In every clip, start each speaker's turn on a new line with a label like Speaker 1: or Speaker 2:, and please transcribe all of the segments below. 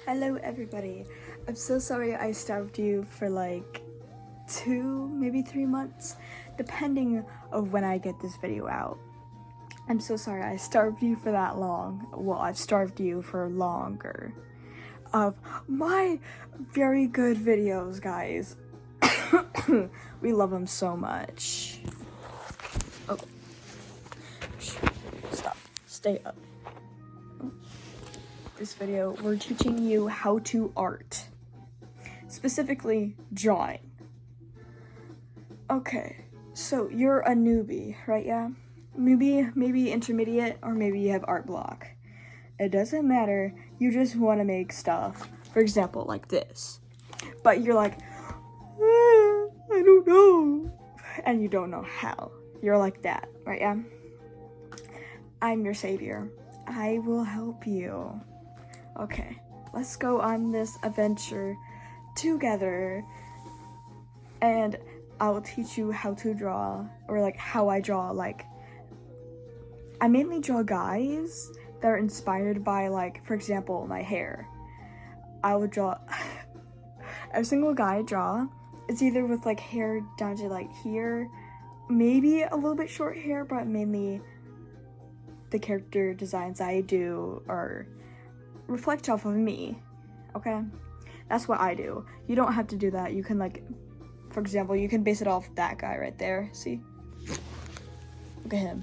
Speaker 1: Hello everybody. I'm so sorry I starved you for like 2, maybe 3 months, depending of when I get this video out. I'm so sorry I starved you for that long. Well, I've starved you for longer. Of my very good videos, guys. We love them so much. Oh. Stop. Stay up. This video, we're teaching you how to art. Specifically, drawing. Okay, so you're a newbie, right? Yeah? Newbie, maybe intermediate, or maybe you have art block. It doesn't matter, you just want to make stuff. For example, like this. But you're like, I don't know. And you don't know how. You're like that, right? Yeah? I'm your savior. I will help you. Okay, let's go on this adventure together. And I will teach you how to draw, or like how I draw. Like, I mainly draw guys that are inspired by, like, for example, my hair. I would draw every single guy I draw. It's either with like hair down to like here, maybe a little bit short hair, but mainly the character designs I do are reflect off of me. Okay, that's what I do. You don't have to do that. You can, like, for example, you can base it off that guy right there. See? Look at him.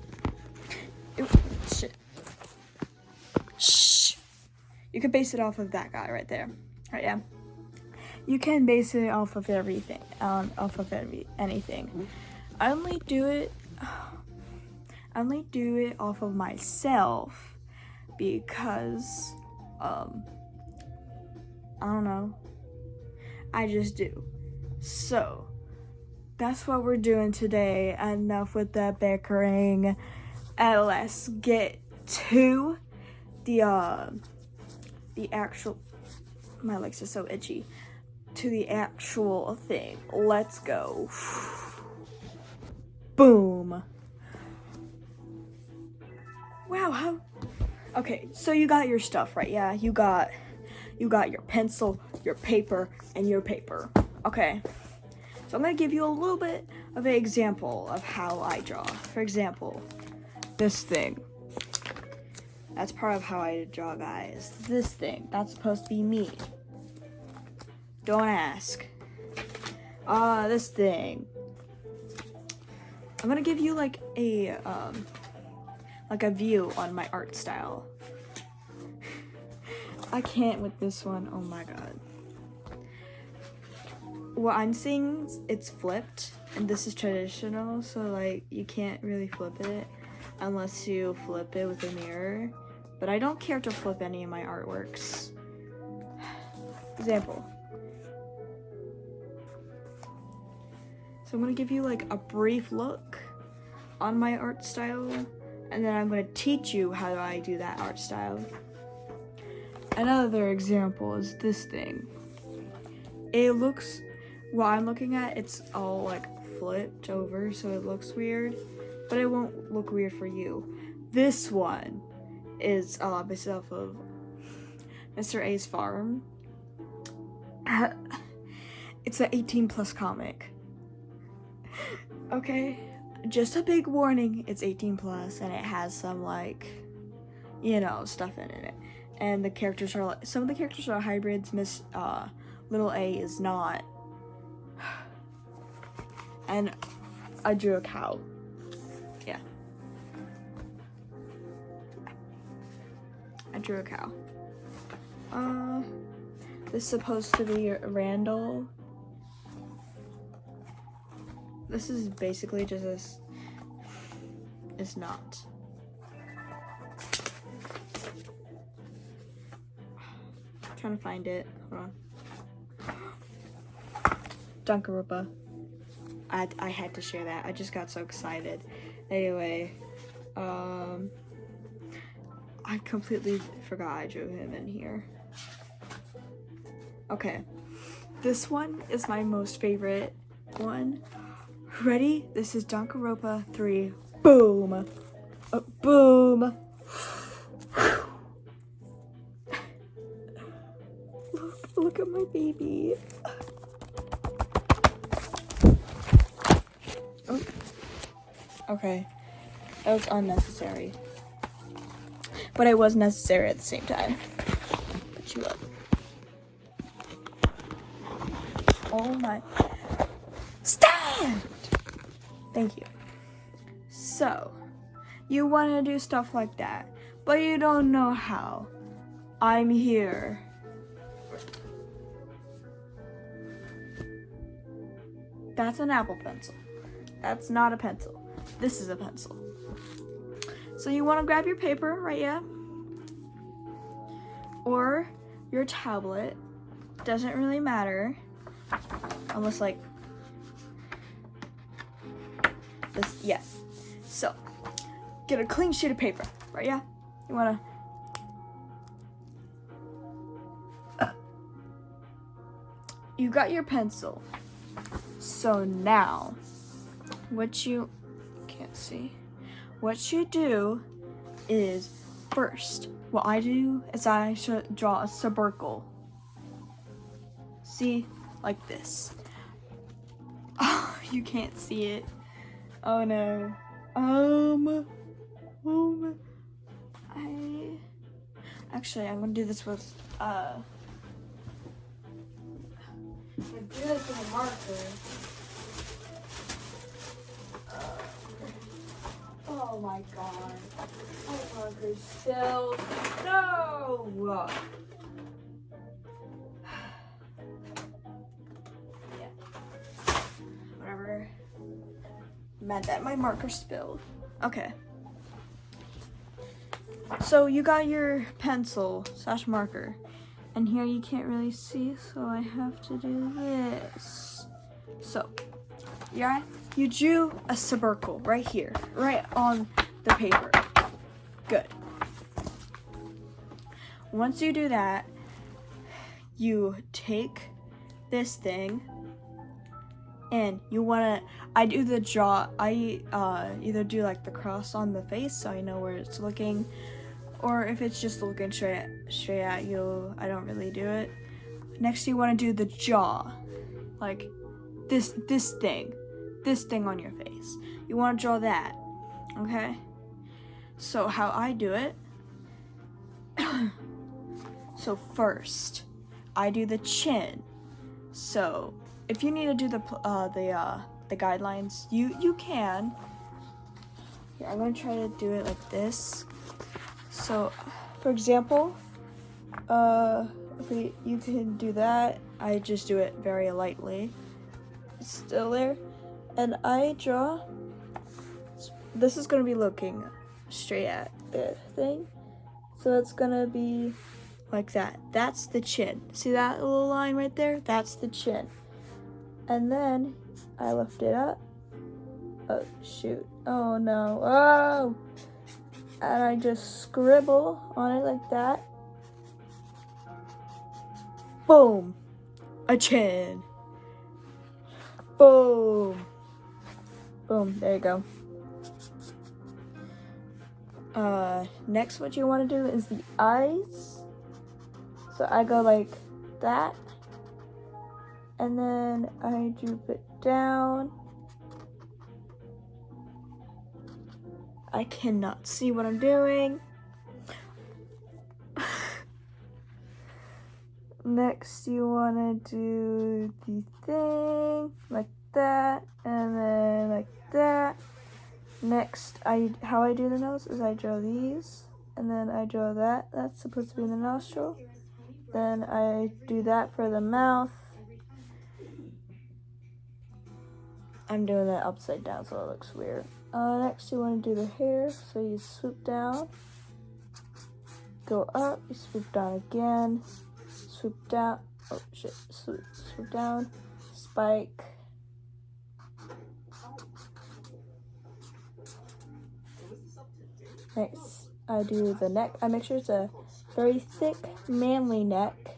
Speaker 1: Ew, shit. Shh. You can base it off of that guy right there. Right? Yeah. You can base it off of everything. Anything. I only do it off of myself because I don't know. I just do. So, that's what we're doing today. Enough with the bickering. And let's get to the actual, my legs are so itchy. To the actual thing. Let's go. Boom. Wow, how? Okay, so you got your stuff, right? Yeah, you got your pencil, your paper, and your paper. Okay, so I'm gonna give you a little bit of an example of how I draw. For example, this thing. That's part of how I draw, guys. This thing, that's supposed to be me. Don't ask. This thing. I'm gonna give you like a view on my art style. I can't with this one. Oh my god. What I'm seeing, it's flipped, and this is traditional, so like you can't really flip it unless you flip it with a mirror. But I don't care to flip any of my artworks. Example. So I'm gonna give you like a brief look on my art style, and then I'm gonna teach you how I do that art style. Another example is this thing. It looks, what I'm looking at, it's all like flipped over, so it looks weird, but it won't look weird for you. This one is based off of Mr. A's Farm. It's an 18+ comic. Okay, just a big warning, it's 18+, and it has some, like, you know, stuff in it. And the characters are, like, some of the characters are hybrids. Miss Little A is not. And I drew a cow. Yeah. I drew a cow. This is supposed to be Randall. This is basically just this. It's not. I'm trying to find it. Hold on. Dankarupa. I had to share that. I just got so excited. Anyway, I completely forgot I drew him in here. Okay. This one is my most favorite one. Ready? This is Dankarupa 3. Boom. Boom. Look at my baby. Oh. Okay, that was unnecessary. But it was necessary at the same time. Put you up. Oh my. Stand! Thank you. So, you want to do stuff like that, but you don't know how. I'm here. That's an Apple Pencil. That's not a pencil. This is a pencil. So you want to grab your paper, right? Yeah. Or your tablet. Doesn't really matter. Unless like this. Yes. So get a clean sheet of paper, right? Yeah. You want to. You got your pencil. So now, what you can't see. What you do is first, what I do is I should draw a circle. See, like this. Oh, you can't see it. Oh no. I'm gonna do this with I'm gonna do this with a marker. Oh my god. My marker's still. No! Yeah. Whatever. Meant that my marker spilled. Okay. So you got your pencil / marker. And here you can't really see, so I have to do this. So, yeah, you drew a circle right here, right on the paper. Good. Once you do that, you take this thing and you wanna, I do the jaw, I either do like the cross on the face so I know where it's looking, or if it's just looking straight at you, I don't really do it. Next you wanna do the jaw, like this thing on your face. You wanna draw that, okay? So how I do it, so first, I do the chin. So if you need to do the guidelines, you can. Here, I'm gonna try to do it like this. So, for example, you can do that. I just do it very lightly. It's still there, and I draw. This is gonna be looking straight at the thing, so it's gonna be like that. That's the chin. See that little line right there? That's the chin. And then I lift it up. Oh shoot. Oh no. Oh! And I just scribble on it like that. Boom! A chin. Boom! Boom, there you go. Next what you want to do is the eyes. So I go like that. And then I droop it down. I cannot see what I'm doing. Next you want to do the thing like that, and then like that. Next, how I do the nose is I draw these, and then I draw that. That's supposed to be the nostril. Then I do that for the mouth. I'm doing it upside down so it looks weird. Next you want to do the hair, so you swoop down, go up, you swoop down again, swoop down, oh shit, swoop down, spike. Next, I do the neck. I make sure it's a very thick, manly neck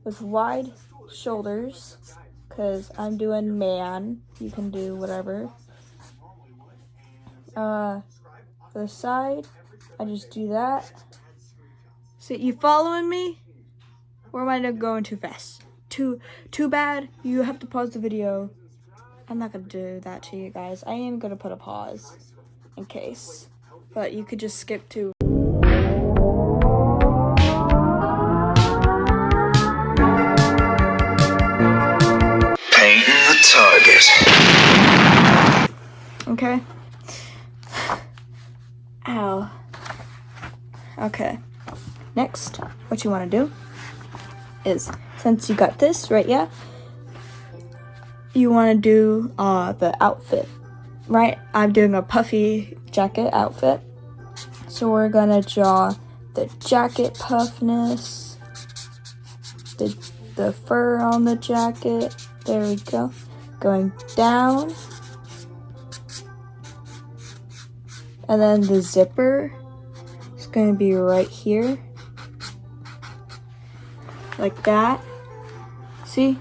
Speaker 1: with wide shoulders, because I'm doing man. You can do whatever. For the side, I just do that. So you following me? Or am I going too fast? Too bad. You have to pause the video. I'm not gonna do that to you guys. I am gonna put a pause in case, but you could just skip to.
Speaker 2: Painting the target.
Speaker 1: Okay. Ow. Okay. Next, what you want to do is, since you got this, right, yeah? You want to do the outfit, right? I'm doing a puffy jacket outfit. So we're going to draw the jacket puffness, the fur on the jacket. There we go. Going down. And then the zipper is going to be right here. Like that. See?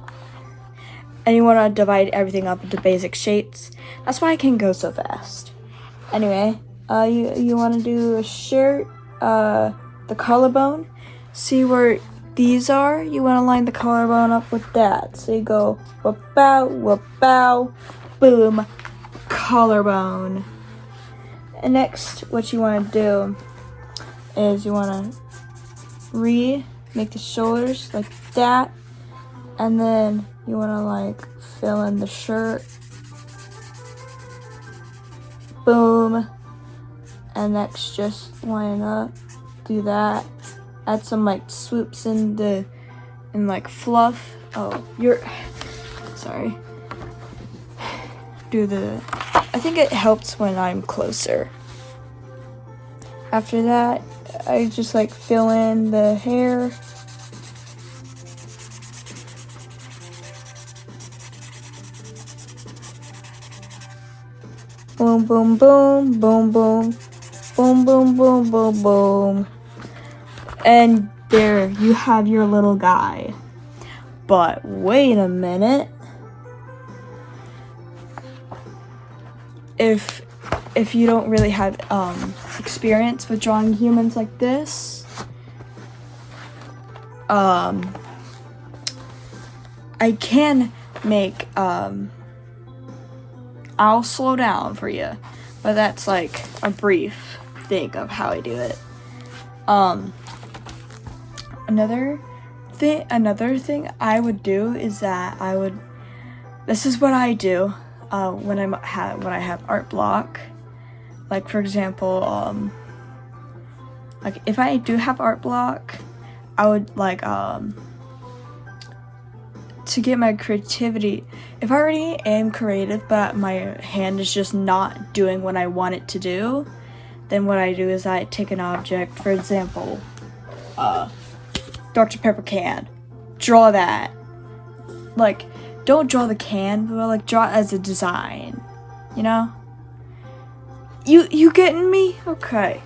Speaker 1: And you want to divide everything up into basic shapes. That's why I can go so fast. Anyway, you want to do a shirt, the collarbone. See where these are? You want to line the collarbone up with that. So you go whoop bow, boom, collarbone. And next, what you want to do is you want to make the shoulders like that. And then you want to like fill in the shirt. Boom. And next, just line up. Do that. Add some like swoops in like fluff. Oh, sorry. I think it helps when I'm closer. After that, I just like fill in the hair. Boom, boom, boom, boom, boom, boom, boom, boom, boom, boom. And there you have your little guy. But wait a minute. If you don't really have experience with drawing humans like this, I can make I'll slow down for you, but that's like a brief thing of how I do it. Another thing I would do is that this is what I do when I have art block. Like for example, like if I do have art block, I would like to get my creativity. If I already am creative, but my hand is just not doing what I want it to do, then what I do is I take an object, for example, Dr. Pepper can. Draw that. Like, don't draw the can, but like draw it as a design. You know? You getting me? Okay.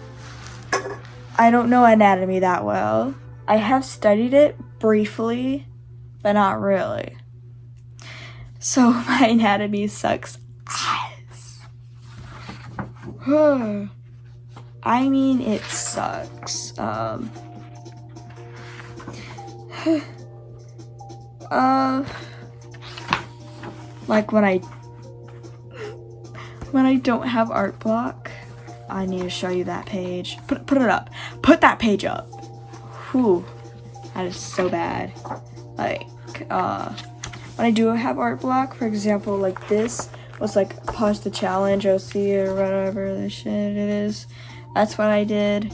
Speaker 1: I don't know anatomy that well. I have studied it briefly, but not really. So my anatomy sucks ass. I mean, it sucks. Like when I don't have art block, I need to show you that page. Put it up. Put that page up. Whew. That is so bad. Like, when I do have art block, for example, like this was like pause the challenge, OC or whatever the shit it is. That's what I did.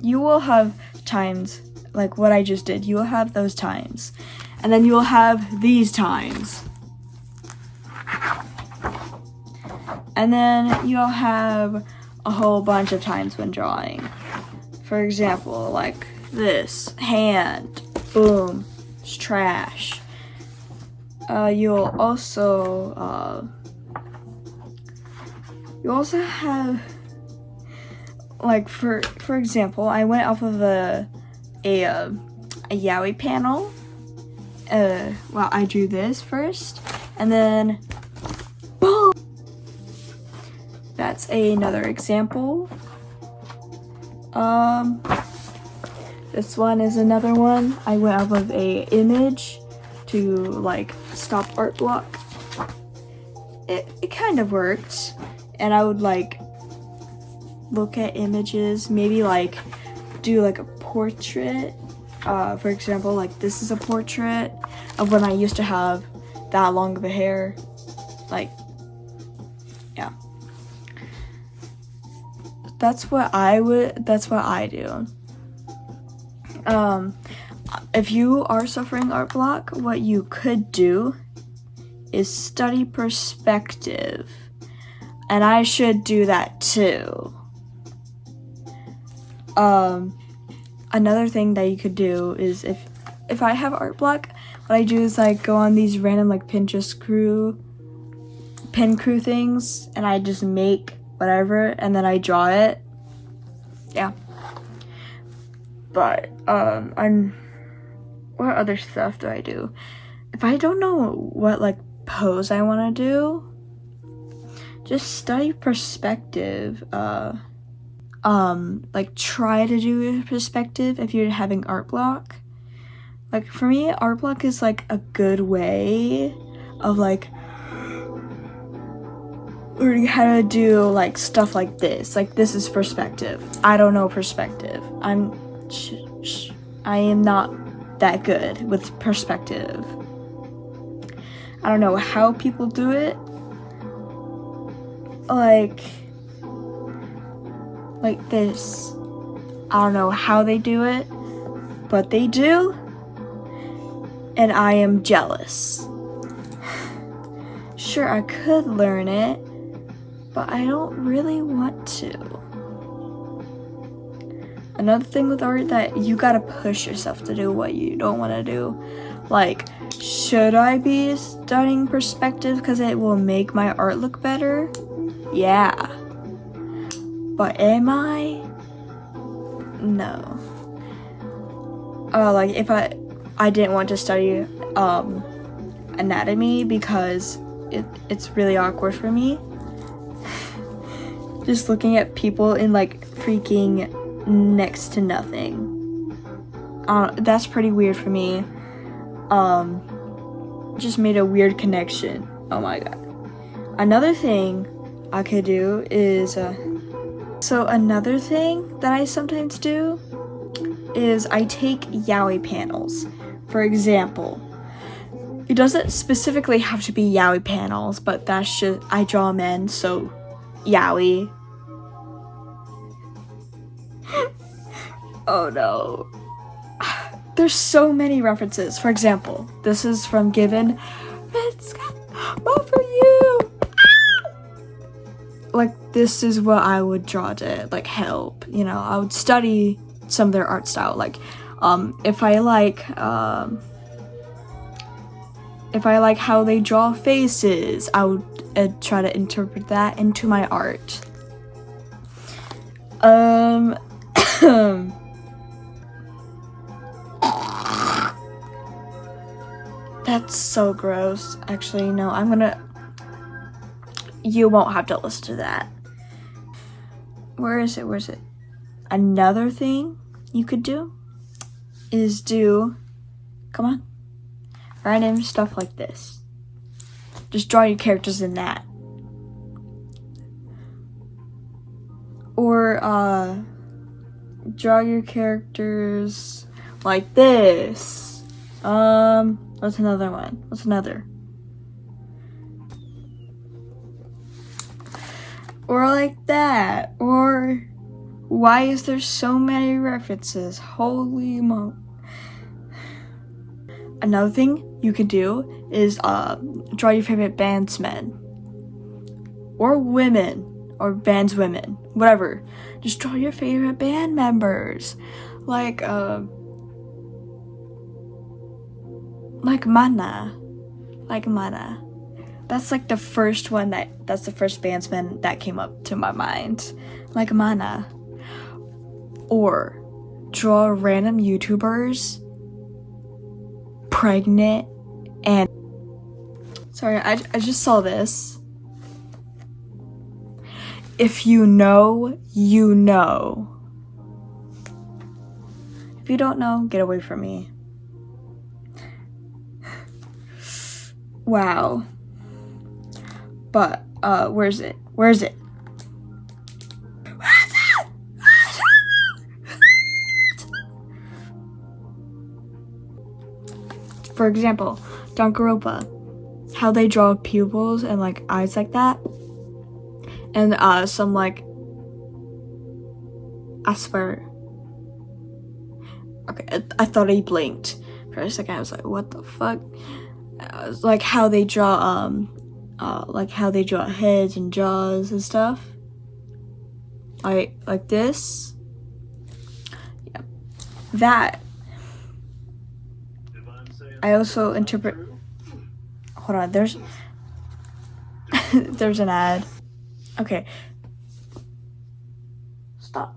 Speaker 1: You will have times like what I just did. You will have those times. And then you will have these times. And then you'll have a whole bunch of times when drawing. For example, like this, hand, boom, it's trash. You'll also have, like for example, I went off of a yaoi panel. Well, I drew this first, and then boom. that's another example. This one is another one. I went off of a image to like stop art block. It kind of worked, and I would like look at images, maybe like do like a portrait. For example, like this is a portrait of when I used to have that long of a hair. Like, yeah. That's what I do. If you are suffering art block, what you could do is study perspective. And I should do that too. Another thing that you could do is if I have art block, what I do is like go on these random like Pinterest pin crew things, and I just make whatever, and then I draw it. Yeah. But what other stuff do I do? If I don't know what like pose I want to do, just study perspective. Like try to do perspective if you're having art block. Like for me, art block is like a good way of like learning how to do like stuff like this. Like this is perspective. I don't know perspective. I am not that good with perspective. I don't know how people do it. Like this. I don't know how they do it, but they do, and I am jealous. Sure, I could learn it, but I don't really want to. Another thing with art that you gotta push yourself to do what you don't want to do. Like, should I be studying perspective because it will make my art look better? Yeah. But am I? No. Like if I didn't want to study anatomy because it's really awkward for me. Just looking at people in like freaking next to nothing. That's pretty weird for me. Just made a weird connection. Oh my god. Another thing I could do is another thing that I sometimes do is I take yaoi panels. For example, it doesn't specifically have to be yaoi panels, but that's just, I draw them in, so yaoi. Oh no. There's so many references. For example, this is from Given. More for you! Like, this is what I would draw to, like, help, you know. I would study some of their art style. Like, if I like how they draw faces, I would try to interpret that into my art. That's so gross. Actually, no, you won't have to listen to that. Where is it? Another thing you could do is come on, random stuff like this. Just draw your characters in that. Or, draw your characters like this. What's another one? What's another? Or like that. Or why is there so many references? Holy mo. Another thing you can do is draw your favorite bandsmen. Or women. Or bandswomen. Whatever. Just draw your favorite band members. Like Mana. Like Mana. That's like the first one that's the first bandsman that came up to my mind. Like Mana. Or draw random YouTubers pregnant and sorry, I just saw this. If you know, you know. If you don't know, get away from me. Wow. But, where's it? Where's it? For example, Danganronpa, how they draw pupils and like eyes like that, and some like, I swear. Okay, I thought he blinked for a second. I was like, what the fuck? Like how they draw heads and jaws and stuff. Like this. Yeah, that. I also interpret. Hold on, there's there's an ad. Okay. Stop.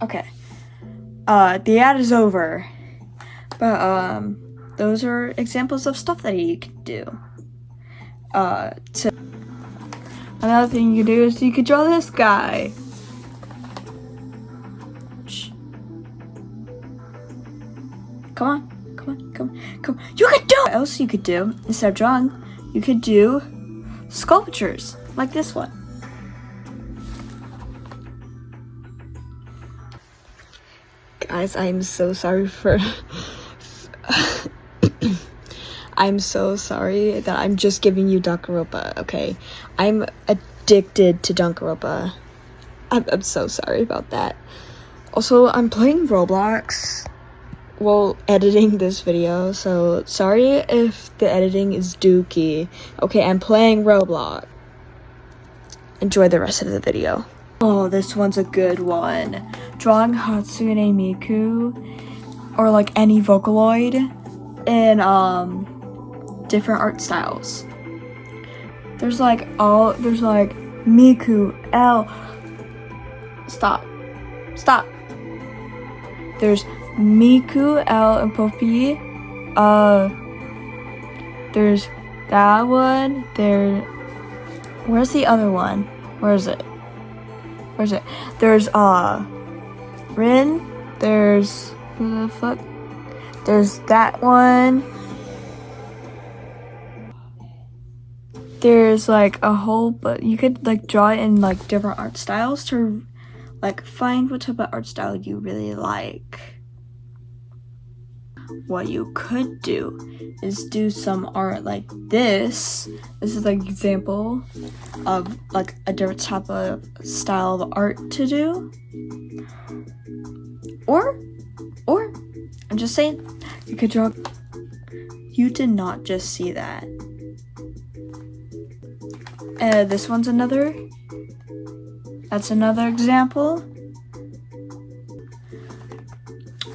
Speaker 1: Okay. The ad is over. But those are examples of stuff that you can do. Another thing you can do is you could draw this guy. Shh. Come on. You could do what else you could do instead of drawing. You could do sculptures like this one. Guys, I'm so sorry for I'm so sorry that I'm just giving you Danganronpa, okay? I'm addicted to Danganronpa. I'm so sorry about that. Also, I'm playing Roblox while editing this video, so sorry if the editing is dookie. Okay, I'm playing Roblox. Enjoy the rest of the video. Oh, this one's a good one. Drawing Hatsune Miku, or like any Vocaloid, in different art styles. There's like Miku, L. Stop. There's Miku, L, and Poppy. There's that one. Where's the other one? Where is it? There's Rin. There's who the fuck? There's that one. There's like a whole, but you could like draw it in like different art styles to like find what type of art style you really like. What you could do is do some art like this. This is like an example of like a different type of style of art to do. Or I'm just saying, you could draw. You did not just see that. This one's another. That's another example.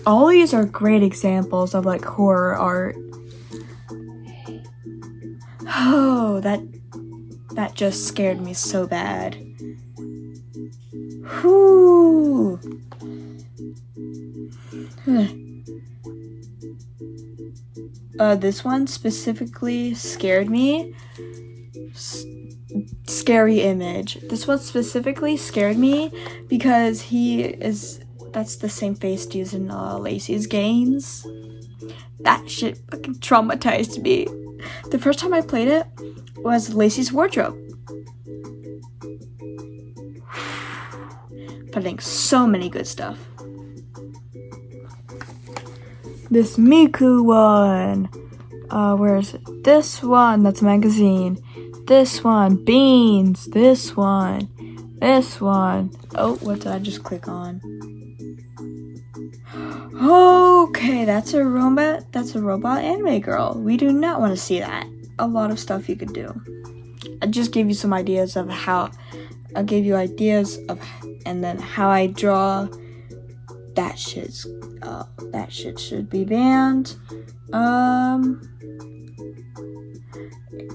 Speaker 1: All these are great examples of like horror art. Oh, that just scared me so bad. Whew. This one specifically scared me. Scary image. This one specifically scared me because that's the same face used in Lacey's games. That shit fucking traumatized me. The first time I played it was Lacey's wardrobe. Finding so many good stuff. This Miku one. Where is it? This one, that's a magazine. This one, beans. This one. Oh, what did I just click on? Okay, that's a robot anime girl. We do not want to see that. A lot of stuff you could do. I just gave you some ideas of how, and then how I draw. That shit should be banned.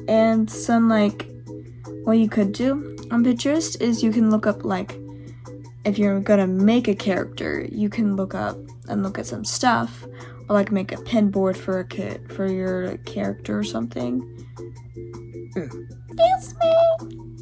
Speaker 1: And some like, what you could do on Pinterest is you can look up like, if you're gonna make a character, you can look up and look at some stuff, or like make a pin board for your character or something. Excuse me.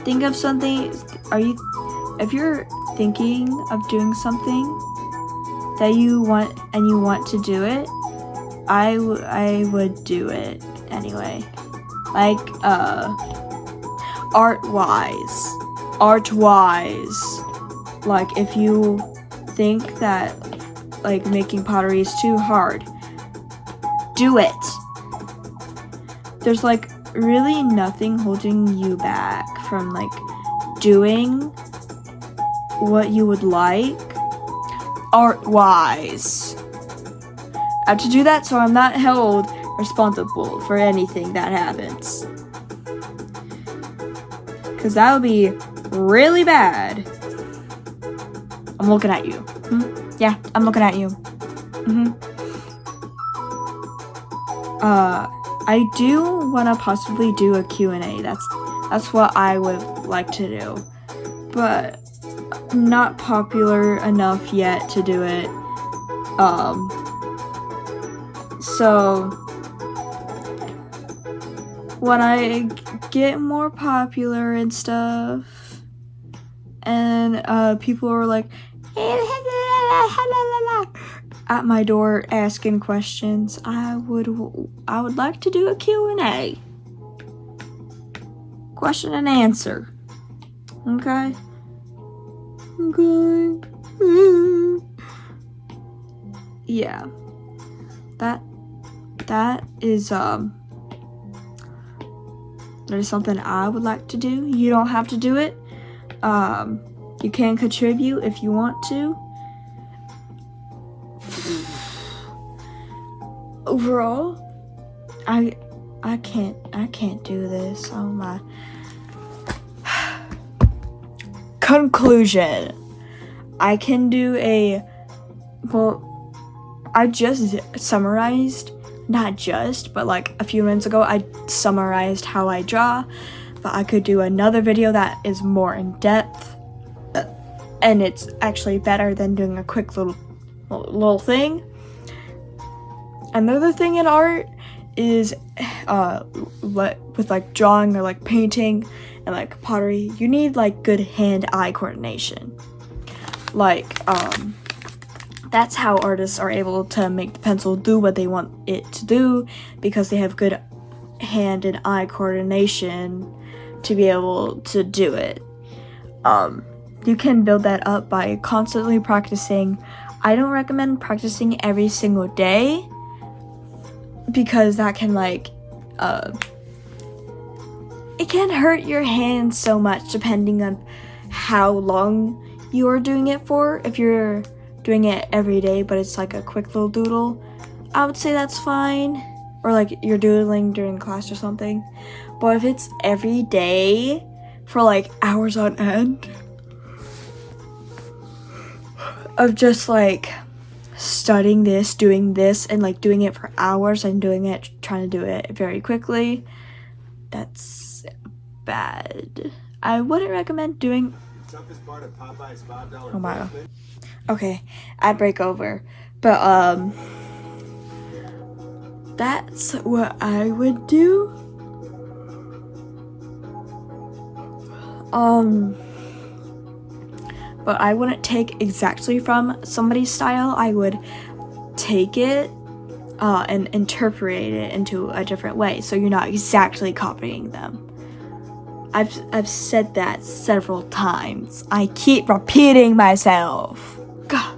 Speaker 1: think of something. If you're thinking of doing something that you want and you want to do it, I would do it anyway. Like, art-wise. Like, if you think that, like, making pottery is too hard, do it. There's, like, really nothing holding you back from, like, doing what you would like art-wise. I have to do that so I'm not held responsible for anything that happens. Because that would be really bad. I'm looking at you. Yeah, I'm looking at you. I do want to possibly do a Q&A. That's what I would like to do. But not popular enough yet to do it. So when I get more popular and stuff, and people are like at my door asking questions, I would like to do a Q&A. Question and answer. Okay? Okay. Yeah. That is something I would like to do. You don't have to do it. You can contribute if you want to. Overall, I can't do this. Oh my. Conclusion. I can do I just summarized, not just, but like a few minutes ago, I summarized how I draw, but I could do another video that is more in depth, and it's actually better than doing a quick little thing. Another thing in art is, with like drawing or like painting and like pottery, you need like good hand-eye coordination. Like, that's how artists are able to make the pencil do what they want it to do, because they have good hand and eye coordination to be able to do it. You can build that up by constantly practicing. I don't recommend practicing every single day, because that can it can hurt your hands so much depending on how long you are doing it for. If you're doing it every day but it's like a quick little doodle, I would say that's fine, or like you're doodling during class or something. But if it's every day for like hours on end of just like studying this, doing this, and like doing it for hours and trying to do it very quickly, that's bad. I wouldn't recommend doing. Oh my. Okay, I'd break over, but that's what I would do. But I wouldn't take exactly from somebody's style. I would take it and interpret it into a different way, so you're not exactly copying them. I've said that several times. I keep repeating myself. God.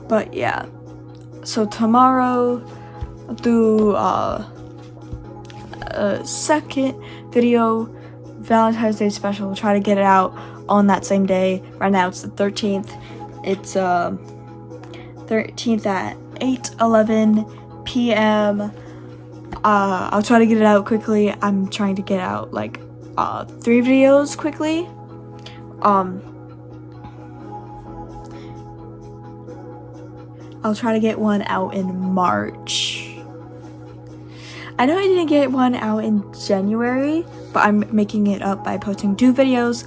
Speaker 1: But yeah. So tomorrow I'll do a second video, Valentine's Day special. We'll try to get it out on that same day. Right now it's the 13th. It's 13th at 8:11 p.m. I'll try to get it out quickly. I'm trying to get out like 3 videos quickly. I'll try to get one out in March. I know I didn't get one out in January, but I'm making it up by posting 2 videos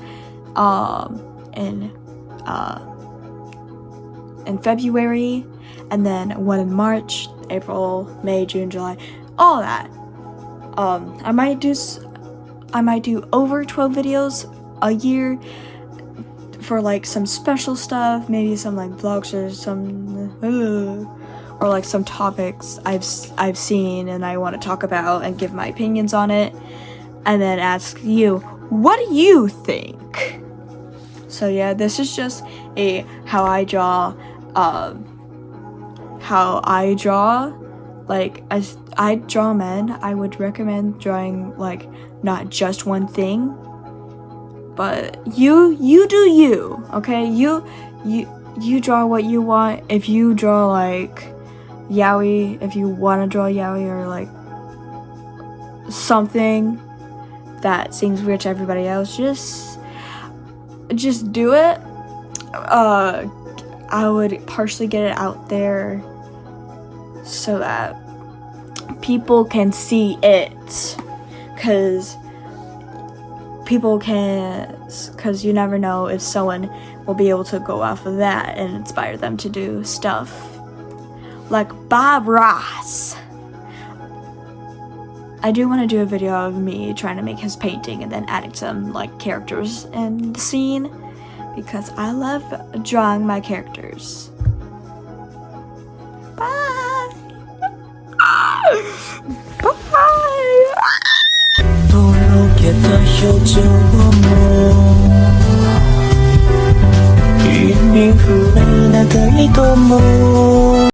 Speaker 1: in February, and then one in March, April, May, June, July, all that. I might do I might do over 12 videos a year for like some special stuff, maybe some like vlogs or some or like some topics I've seen and I want to talk about and give my opinions on it, and then ask you, what do you think? So yeah, this is just a how I draw. Like, as I draw men, I would recommend drawing like not just one thing, but you do you, okay? You draw what you want. If you draw like yaoi, if you want to draw yaoi or like something that seems weird to everybody else, just do it. I would partially get it out there so that people can see it, because you never know if someone will be able to go off of that and inspire them to do stuff like Bob Ross. I do want to do a video of me trying to make his painting and then adding some like characters in the scene, because I love drawing my characters. Bye! Bye!
Speaker 2: とろけた表情も意味不明な態度も